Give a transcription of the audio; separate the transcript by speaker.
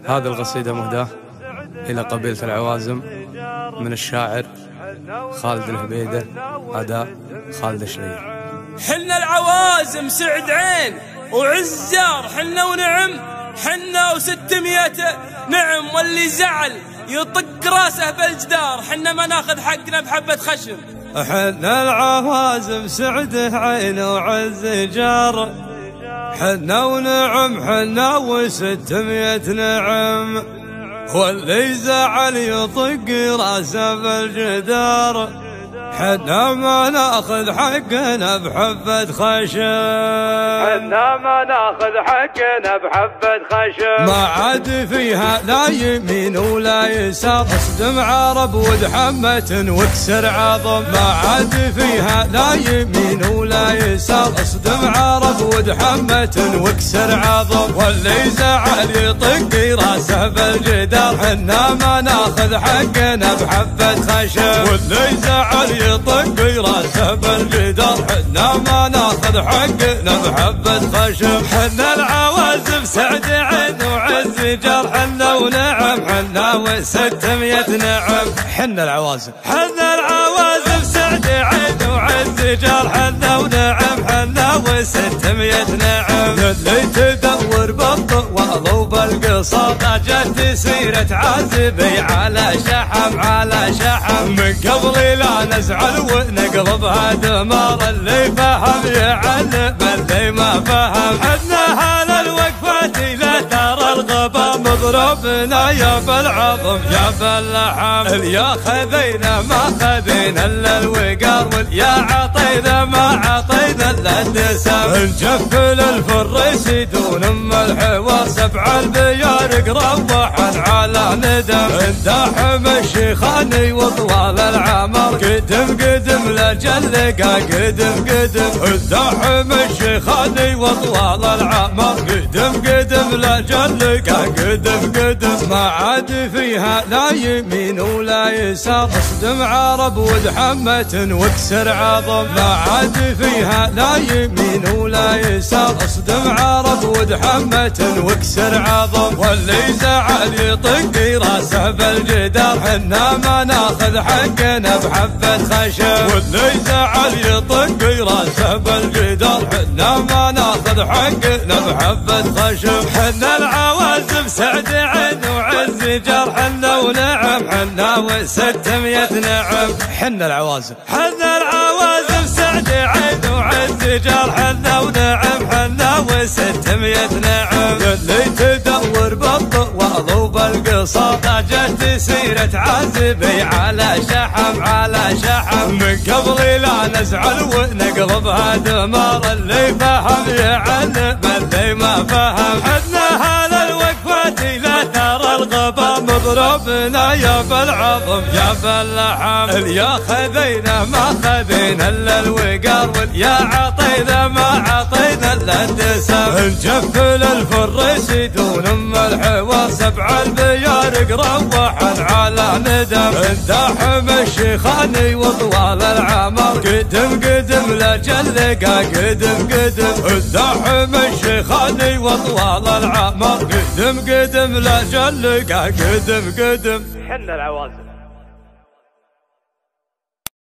Speaker 1: هذه القصيدة مهداة إلى قبيلة العوازم من الشاعر خالد الهبيدة، أداء خالد الشريف.
Speaker 2: حنا العوازم سعد عين وعز جار، حنا ونعم حنا و600 نعم، واللي زعل يطق راسه بالجدار، حنا ما ناخذ حقنا بحبة خشم.
Speaker 3: حنا العوازم سعد عين وعز جار، حنا ونعم حنا و600 نعم، واللي زعل يطق راسه بالجدار، حنا ما ناخذ حقنا بحبة خشم،
Speaker 4: حنا ما ناخذ حقنا بحبة خشم.
Speaker 3: ما عاد فيها لا يمين ولا يسار، اصدم عرب ودحمة واكسر عظم، ما عاد فيها لا يمين ولا يسار، اصدم عرب ودحمة واكسر عظم، واللي زعل يطق راسه بالجدار، حنا ما ناخذ حقنا بحبة خشم، واللي زعل يطق راسه بالجدار، حنا ما ناخذ حقنا بحبة خشم. حنا العوازم سعد عين وعز جار، حنا ونعم حنا و600 نعم.
Speaker 1: حنا العوازم،
Speaker 3: حنا العوازم سعد عين وعز جار، حنا ونعم حنا و600 نعم، اللي تدور بالطوال وبالقصار، جت سيرة عازبي على شحم على شحم، من قبل لا نزعل ونقلبها دمار، اللي فهم يعلم اللي ما فهم، حنا هلا الوقفات لا ترى الغبا، مضربنا يا بالعظم يا باللحم، يا خذينا ما خذينا الا الوقار، واليا عطينا ما عطينا الا الدسم، نجفل الفريس دون ام الحوار، 7 البيارق روحا على ندم، انداحم الشيخاني وطوال العمر، قدم قدم لجلقا قدم قدم، انداحم الشيخاني وطوال العمر، قدم قدم لجلقا قدم قدم، ما عاد فيها لا يمين ولا يسار، اصدم عرب ودحمة واكسر عظم، ما عاد فيها لا يمين ولا يسار، اصدم عرب ودحمة واكسر عظم، واللي زعل يطق راسه بالجدار، حنا ما ناخذ حقنا بحبة خشم، واللي زعل يطق راسه بالجدار، حنا ما ناخذ حقنا بحبة خشم. حنا العوازم سعد عين وعز جار، حنا ونعم حنا و600 نعم.
Speaker 1: حنا العوازم،
Speaker 3: حنا العوازم سعد عين وعز جار، حنا ونعم حنا و600 نعم، اللي تدور بالطوال وبالقصار، جت سيرة عازبي على شحم على شحم، من قبل لا نزعل ونقلبها دمار، اللي فهم يعلم اللي ما فهم، حنا هلا الوقفات لا ترى الغبا، مضربنا يا بالعظم يا باللحم، يا خذينا ما خذينا الا الوقار، واليا عطينا ما عطينا الا الدسم، نجفل الفريس دون ام الحوار، 7 البيارق روحا على ندم، انداحم الشيخاني وطوال العمر، قدم قدم لجلقا قدم قدم، انداحم الشيخاني وطوال العمر، قدم قدم لجلقا قدم قدم.
Speaker 4: حنا العوازم.